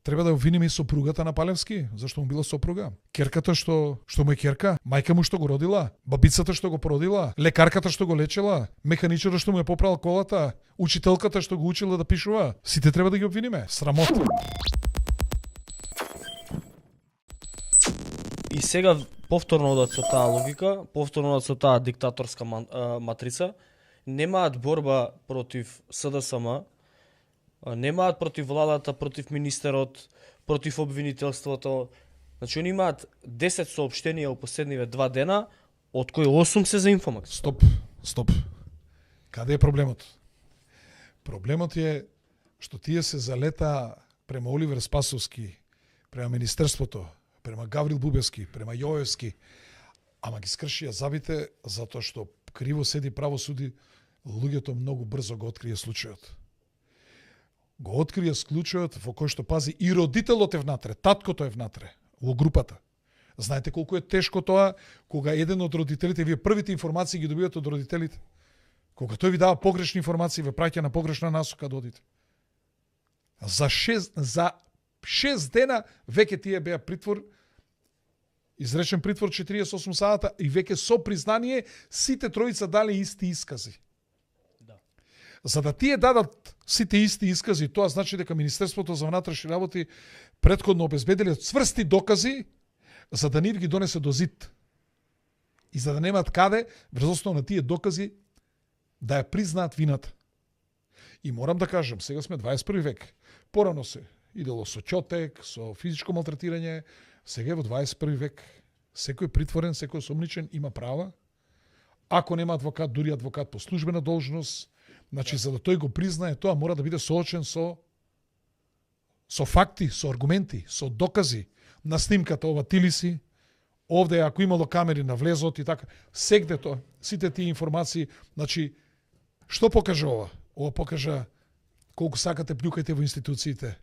Треба да ја обвиниме и сопругата на Палевски, зашто му била сопруга. Керката што му е керка, мајка му што го родила, бабицата што го породила, лекарката што го лечела, механичарот што му е поправил колата, учителката што го учила да пишува. Сите треба да ги обвиниме. Срамота. И сега повторно одат со таа логика, повторно одат со таа диктаторска матрица, немаат борба против СДСМ, немаат против владата, против министерот, против обвинителството. Значи они имаат 10 соопштенија во последниве 2 дена, од кои 8 се за Инфомакс. Стоп. Каде е проблемот? Проблемот е што тие се залета према Оливер Спасовски, према Министерството, према Гаврил Бубевски, према Јоевски, ама ги скршија забите затоа што криво седи правосуди, луѓето многу брзо го открие случајот. Го открие случајот во кој што пази и родителот е внатре, таткото е внатре, во групата. Знаете колку е тешко тоа кога еден од родителите, вие првите информации ги добивате од родителите. Кога тој ви дава погрешни информации, ве праќа на погрешна насока да одите. За 6 дена веќе тие беа притвор, изречен притвор 48 сата и веќе со признание сите тројца дали исти искази. За да тие дадат сите исти искази, тоа значи дека Министерството за внатрешни работи претходно обезбедиле цврсти докази за да нив ги донесе до зид. И за да немаат каде, врз основа на тие докази, да ја признаат вината. И морам да кажам, сега сме 21 век. Порано се идело со чотек, со физичко малтретирање, сега во 21 век. Секој притворен, секој осомничен има права. Ако нема адвокат, дури адвокат по службена должност, значи за да тој го признае, тоа мора да биде соочен со факти, со аргументи, со докази. На снимката ова тили си, овде ако имало камери на влезот и така, сегде тоа, сите тие информации, значи, што покажа ова? Ова покажа колку сакате плюкајте во институциите.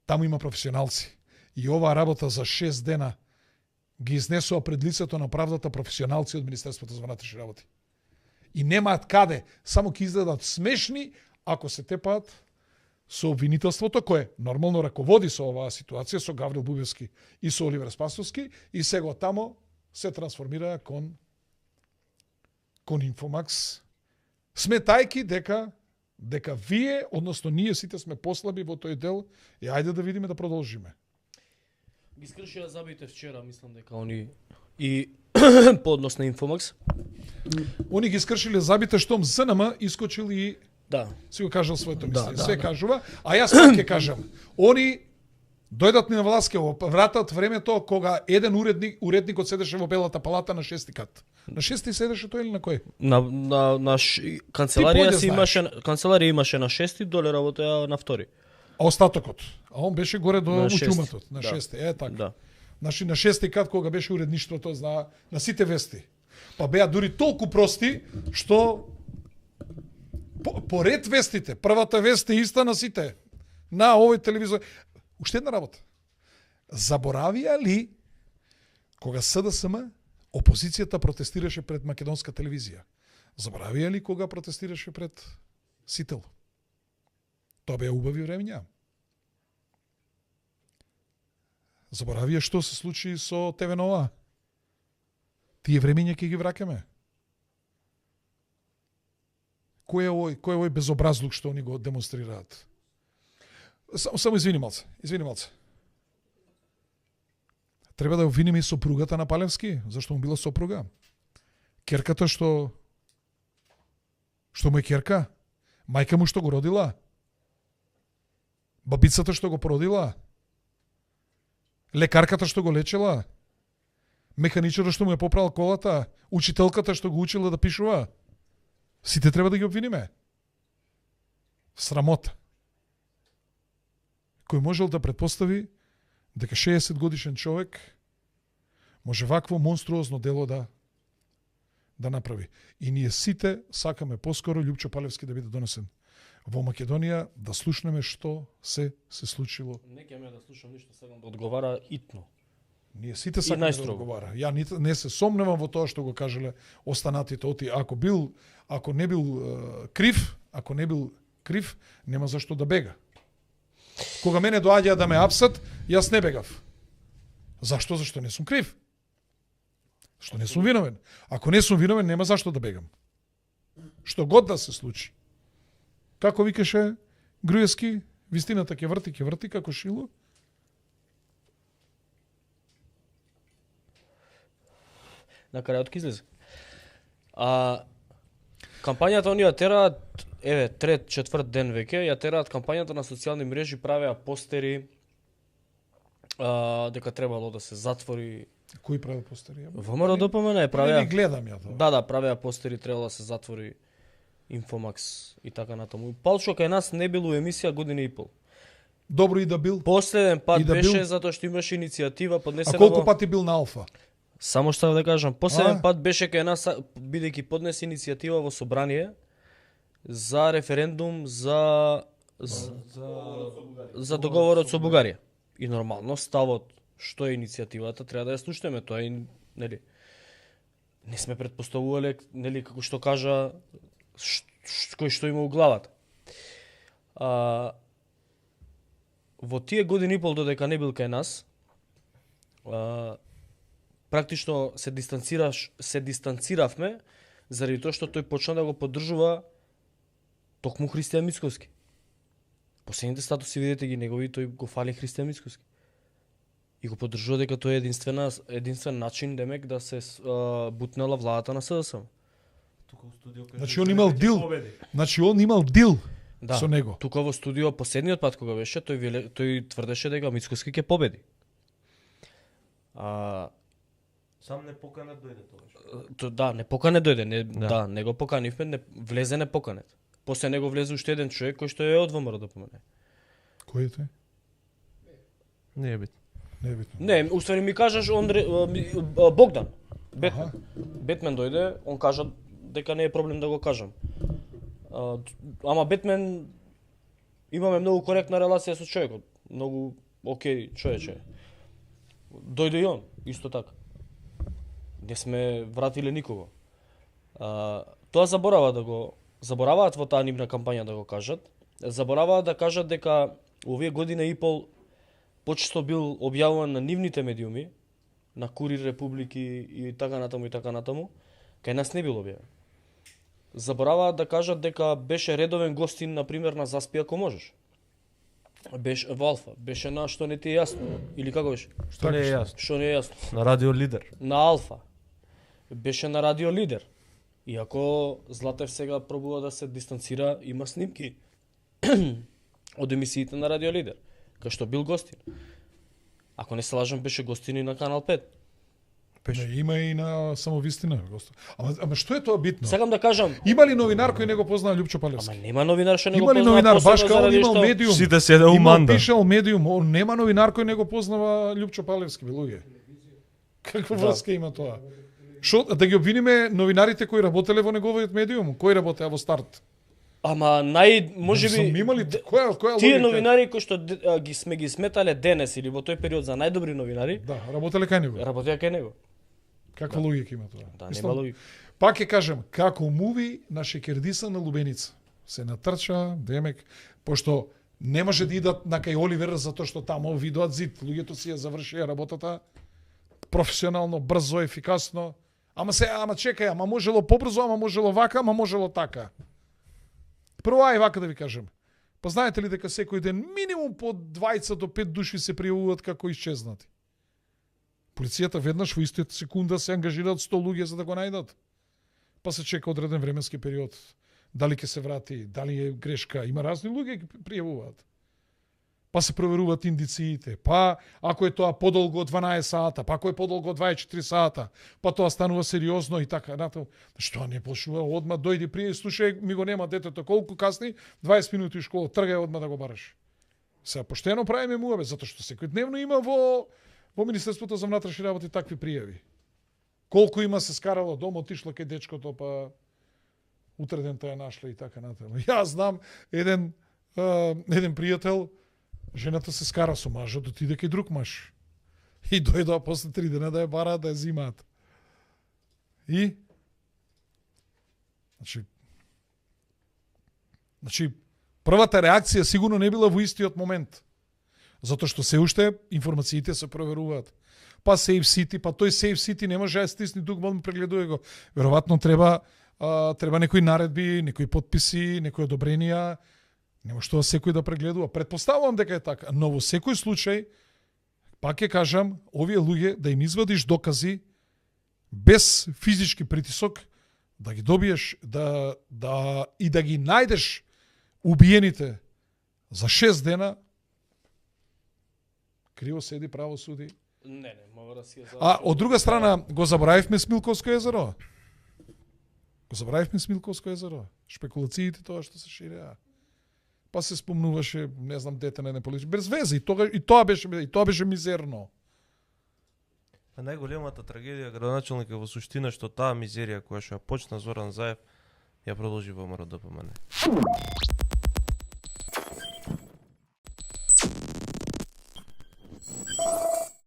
Таму има професионалци. И оваа работа за 6 дена ги изнесува пред лицето на правдата професионалци од Министерството за внатрешни работи. И немаат каде, само ќе изгледат смешни ако се тепаат со обвинителството кое нормално раководи со оваа ситуација со Гаврил Бубевски и со Оливер Спасовски и сега тамо се трансформира кон Инфомакс, сметајки дека вие, односно ние сите сме послаби во тој дел и ајде да видиме да продолжиме. Ги скршија забите вчера, мислам дека они и по однос на Инфомакс. Они ги скршиле забите штом ЗНМ искочил и си го кажал своето мислење. Се кажува, а јас пак ќе кажам. Они дојдат на власт, во вратат времето кога еден уредникот седеше во Белата палата на 6-ти кат. На 6-ти седеше тој или на кој? На канцеларија имаше на 6-ти, доле работеа на 2-ти. А остатокот? А он беше горе до учуматот, на 6-ти. Така. Да. Значи на 6-ти кат кога беше уредништвото на сите вести. Па беа дури толку прости што поред вестите, првата вест е иста на сите. На овој телевизор. Уште една работа. Заборавија ли кога СДСМ опозицијата протестираше пред македонска телевизија? Заборавија ли кога протестираше пред Сител? Тоа беа убави времења. Заборавија што се случи со ТВ Нова. Тие времења ќе ги вракаме. Кој е овој безобразлук што они го демонстрираат? Само извини малце. Треба да обвиниме и сопругата на Палевски, зашто му била сопруга. Керката што му е керка, мајка му што го родила, бабицата што го породила, лекарката што го лечела, механичарот што му е поправил колата, учителката што го учила да пишува. Сите треба да ги обвиниме. Срамота. Кој можел да предпостави дека 60 годишен човек може вакво монструозно дело да направи. И ние сите сакаме поскоро Љупчо Палевски да биде донесен во Македонија, да слушнеме што се случило. Не ќе да слушам ништо, сакам да одговара итно. Ние сите сакаме да одговара. Ја не се сомневам во тоа што го кажале останатите оти. Ако не бил крив, нема зашто да бега. Кога мене доаѓаа да ме апсат, јас не бегав. Зашто? Зашто не сум крив. Што не сум виновен. Ако не сум виновен, нема зашто да бегам. Што год да се случи. Како викаше Груевски, вистината ќе врти како шило. На крајот ќе излезе. Кампањата они ја тераат, еве, трет, четврт ден веќе, ја тераат кампањата на социјални мрежи, правеа постери дека требало да се затвори. Кои правил постери? ВМРО ДПМН правеа. Не гледам ја тоа. Да, правеа постери, требало да се затвори Инфомакс и така натаму. Палчо кај нас не бил у емисија година и пол. Добро и да бил. Последен пат да беше бил... затоа што имаше иницијатива поднесена. А колку пати бил на Алфа? Само што да кажам, последен пат беше кај нас бидејќи поднесе иницијатива во собрание за референдум за договорот со Бугарија. И нормално ставот што е иницијативата треба да ја слушнеме, тоа е, нели. Не сме претпоставувале, нели, како што кажа кој што има у главата. Во тие години и пол додека не бил кај нас, практично се дистанциравме заради тоа што тој почна да го поддржува токму Христијан Мицкоски. Последните статуси видите ги негови, тој го фали Христијан Мицкоски. И го поддржува дека тоа е единствен начин демек да се бутнела владата на СДСМ. Значи он имал дил. Да, со него. Тука во студио последниот пат кога беше, тој тврдеше дека Мицкоски ќе победи. Сам не поканет дојде тогаш. Да, не поканет дојде, не го поканивме, не влезе не поканет. После него влезе уште еден човек кој што е од ВМРО да помене. Кој е тој? Не е бит. Не е битно. Не, уствари ми кажаш Богдан. Бетмен дојде, он кажа дека не е проблем да го кажам. Ама Бетмен имаме многу коректна релација со човекот. Многу окей човече. Дојде и он, исто така. Не сме вратиле никого. Тоа забораваат во таа нивна кампања да го кажат. Забораваат да кажат дека овие година и пол почесто бил објавуван на нивните медиуми, на Курир, Републики и така натаму, кај нас не бил објавен. Забораваат да кажат дека беше редовен гостин, например, на Заспи ако можеш. Беше во Алфа, беше на Што не ти е јасно, или како беше? Што не е јасно? Што не е јасно? На Радио Лидер. На Алфа. Беше на Радио Лидер. Иако Златев сега пробува да се дистанцира, има снимки од емисиите на Радио Лидер, кај што бил гостин. Ако не се лажам, беше гостин и на Канал 5. Не, има и на Самовистина. Ама што е тоа битно? Сакам да кажам, Има ли новинар кој не го познава Лјупчо ама Палевски? нема новинар што не го Има ли познава, новинар посебно баш као заради имал што- медиум? Сите седе у Имал Манда. пишал медиум, он нема новинар кој не го познава Лјупчо Палевски, бе луѓе. Каква врска има тоа? Шо да ги обвиниме новинарите кои работеле во неговиот медиум? Кои работеа во Старт? Ама можеби Сум имали која тие логика? новинари кои што ги сметале денес или во тој период за најдобри новинари, Да, работеле кај него. работеа кај него. Каква логика има тоа? Да, Мислам, нема логика. Пак ќе кажем, како муви на Шекердиса на Лубеница. Се натрча, демек, пошто не може да идат на кај Оливер затоа што тамо видоат зид. Луѓето си ја завршија работата професионално, брзо, ефикасно. Ама чекај, ама можело побрзо, ама можело вака, ама можело така. Прво ај вака да ви кажем. Па знаете ли дека секој ден минимум по 20 до 5 души се пријавуваат како исчезнати? Полицијата веднаш во истиот секунда се ангажираат 100 луѓе за да го најдат. Па се чека одреден временски период. Дали ќе се врати, дали е грешка, има разни луѓе ги пријавуваат. Па се проверуваат индициите, па ако е тоа подолго од 12 сата, па ако е подолго од 24 сата, па тоа станува сериозно и така натаму. Што не почнува одма дојди прие, слушај, ми го нема детето, колку касни, 20 минути у школа, тргај одма да го бараш. Сега поштено правиме муабе, затоа што секојдневно има во Министерството за внатрешни работи такви пријави. Колку има се скарало дом, отишло кај дечкото, па утреден тоа нашле и така натаму. Јас знам еден пријател, жената се скара со мажот, отиде кај друг маж. И дојдоа после 3 дена да ја бараат, да ја зимаат. И Значи, првата реакција сигурно не била во истиот момент. Затоа што се уште информациите се проверуваат. Па Safe City, па тој Safe City не може да стисни тук, му прегледува го. Веројатно треба некои наредби, некои подписи, некои одобренија. Нема што секој да прегледува. Предпоставувам дека е така, но во секој случај пак ќе кажам, овие луѓе да им извадиш докази без физички притисок, да ги добиеш и да ги најдеш убиените за 6 дена, криво седи, право суди. Не, мога да си ја А од друга страна го заборавивме Смилковско езеро. Шпекулациите тоа што се ширеа. Па се спомнуваше, не знам, дете на еден политик. Без везе, и тоа беше мизерно. А најголемата трагедија градоначалника во суштина што таа мизерија која што ја почна Зоран Заев ја продолжи во МРДПМН.